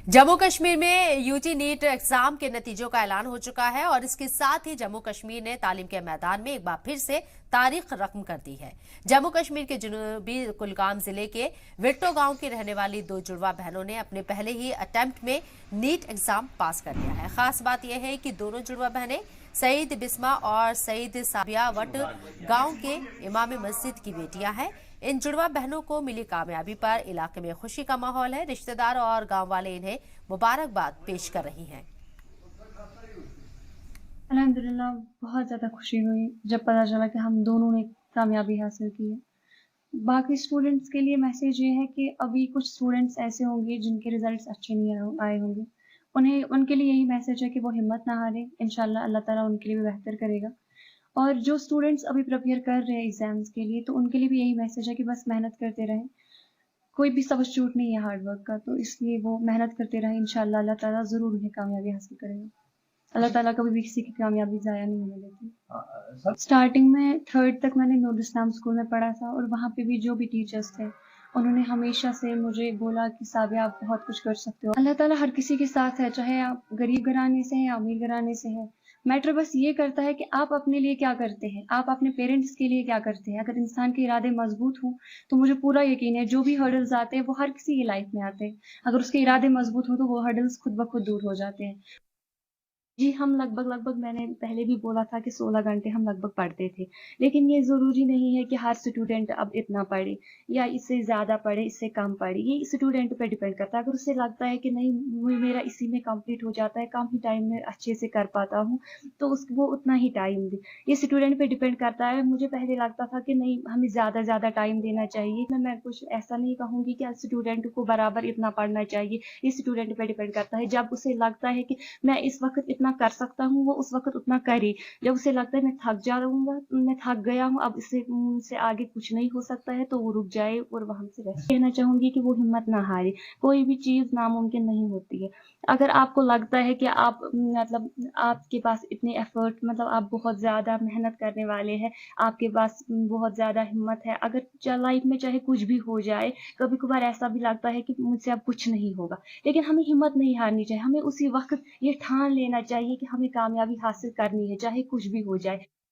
जम्मू कश्मीर में UG NEET exam के नतीजों का ऐलान हो चुका है और इसके साथ ही जम्मू कश्मीर ने तालीम के मैदान में एक बार फिर से तारीख रकम कर दी है। जम्मू कश्मीर के जनूबी कुलगाम जिले के विट्टो गांव की रहने वाली दो जुड़वा बहनों ने अपने पहले ही अटेम्प्ट में नीट एग्जाम पास कर लिया है। खास बात यह है कि दोनों जुड़वा बहनें सईद बिस्मा और सईद साबिया वट गांव के इमाम मस्जिद की बेटियां हैं। इन जुड़वा बहनों को मिली कामयाबी पर इलाके में खुशी का माहौल है। रिश्तेदार और गांव वाले इन्हें मुबारकबाद पेश कर रही हैं। अल्हम्दुलिल्लाह बहुत ज़्यादा खुशी हुई जब पता चला कि हम दोनों ने कामयाबी हासिल की है। बाकी स्टूडेंट्स के लिए मैसेज ये है कि अभी कुछ स्टूडेंट्स ऐसे होंगे जिनके रिजल्ट्स अच्छे नहीं आए होंगे, उनके लिए यही मैसेज है कि वो हिम्मत ना हारें। इंशाल्लाह अल्लाह ताला उनके लिए भी बेहतर करेगा। और जो स्टूडेंट्स अभी प्रिपेयर कर रहे हैं एग्जाम्स के लिए, तो उनके लिए भी यही मैसेज है कि बस मेहनत करते रहें। कोई भी सबक छूट नहीं है हार्ड वर्क का, तो इसलिए वो मेहनत करते रहें। इंशाल्लाह अल्लाह ताला ज़रूर उन्हें कामयाबी हासिल करेगा। अल्लाह ताला कभी भी किसी की कामयाबी ज़ाया नहीं होने देती। स्टार्टिंग में 3rd तक मैंने नूर इस्लाम स्कूल में पढ़ा था और वहाँ पे भी जो भी टीचर्स थे उन्होंने हमेशा से मुझे बोला कि साबिया आप बहुत कुछ कर सकते हो। अल्लाह ताला हर किसी के साथ है, चाहे आप गरीब घराने से हैं या अमीर घराने से हैं। मैटर बस ये करता है कि आप अपने लिए क्या करते हैं, आप अपने पेरेंट्स के लिए क्या करते हैं। अगर इंसान के इरादे मजबूत हों तो मुझे पूरा यकीन है जो भी हर्डल्स आते हैं वो हर किसी की लाइफ में आते हैं। अगर उसके इरादे मजबूत हों तो वो हर्डल्स खुद ब खुद दूर हो जाते हैं। जी, हम लगभग मैंने पहले भी बोला था कि 16 घंटे हम लगभग पढ़ते थे, लेकिन ये ज़रूरी नहीं है कि हर स्टूडेंट अब इतना पढ़े या इससे ज़्यादा पढ़े, इससे कम पढ़े। ये स्टूडेंट पे डिपेंड करता है। अगर उसे लगता है कि नहीं मेरा इसी में कंप्लीट हो जाता है, कम ही टाइम में अच्छे से कर पाता हूँ, तो वो उतना ही टाइम दे। ये स्टूडेंट पे डिपेंड करता है। मुझे पहले लगता था कि नहीं हमें ज़्यादा टाइम देना चाहिए। मैं कुछ ऐसा नहीं कहूँगी कि स्टूडेंट को बराबर इतना पढ़ना चाहिए। ये स्टूडेंट पे डिपेंड करता है। जब उसे लगता है कि मैं इस वक्त इतना कर सकता हूँ, वो उस वक्त उतना करे। जब उसे लगता है मैं थक जाऊंगा, मैं थक गया हूँ, अब इससे मुझसे आगे कुछ नहीं हो सकता है, तो वो रुक जाए और वहां से रहे। कहना चाहूंगी कि वो हिम्मत ना हारे। कोई भी चीज नामुमकिन नहीं होती है। अगर आपको लगता है कि आप मतलब आपके पास इतने एफर्ट, मतलब आप बहुत ज्यादा मेहनत करने वाले हैं, आपके पास बहुत ज्यादा हिम्मत है, अगर लाइफ में चाहे कुछ भी हो जाए, कभी कभार ऐसा भी लगता है कि मुझसे अब कुछ नहीं होगा, लेकिन हमें हिम्मत नहीं हारनी चाहिए। हमें उसी वक्त ये ठान लेना चाहिए कि हमें कामयाबी हासिल करनी है, चाहे कुछ भी हो जाए।